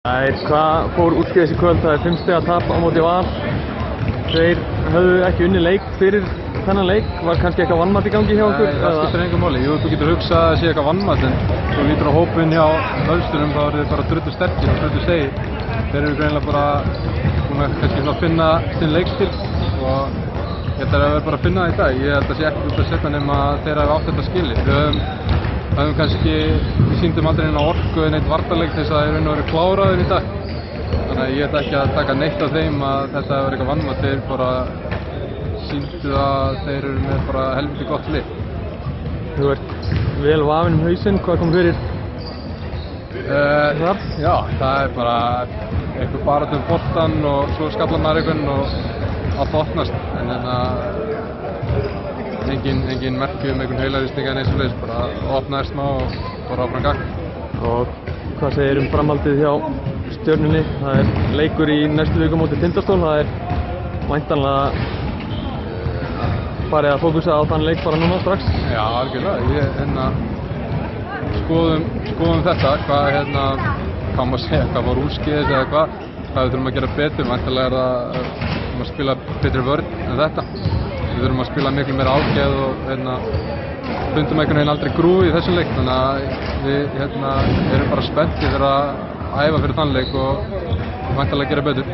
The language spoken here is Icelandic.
Hvað fór úrskeiðis í kvöld? Það 5 stiga tap á móti Val. Þeir höfðu ekki unnið leik fyrir þennan leik. Var kannski eitthvað vannmat í gangi hjá okkur? Nei, það skiptir engu máli. Jú, þú getur hugsað að sé eitthvað vannmat, en þú lítur á hópinn hjá Völsunum, þá eru þeir bara drullu sterkir og drullu segir. Þeir eru greinilega bara búin að kannski finna sinn leikstíl og ég held að það er bara að finna það í dag. Ég held að sé ekkert út að setja nema þeir hafi átt þetta skilið. Við höfum kannski, við sýndum aldrei neina orku eða neitt varnarleik til þess að þeir raun og veru kláraðir í dag. Þannig að ég ætla ekki að taka neitt af þeim að þetta hefur eitthvað vannmat. Þeir bara sýndu að þeir eru með bara helviti gott lið. Þú ert vel vafinn hausinn, hvað kom fyrir? Já, það er bara einhver baráttu boltann og svo skallar maður einhvern og allt opnast. En engin merki einhvern heilarýsting en eins og leys, bara opnaðir smá og fór áfram gagn. Og hvað segir framhaldið hjá Stjörnunni? Það leikur í næstu viku móti Tindastól. Það væntanlega farið að fókusa á þann leik bara núna strax. Já, algjörlega. Skoðum þetta, hvað maður segja, hvað var úrskeiðis eða hvað við þurfum að gera betur. Væntanlega að spila betri vörn en þetta. Við þurfum að spila miklu meira ágæð og fundum einhvern veginn aldrei grúi í þessum leik. Þannig að við erum bara spenntir fyrir að æfa fyrir þann leik og væntanlega að gera betur.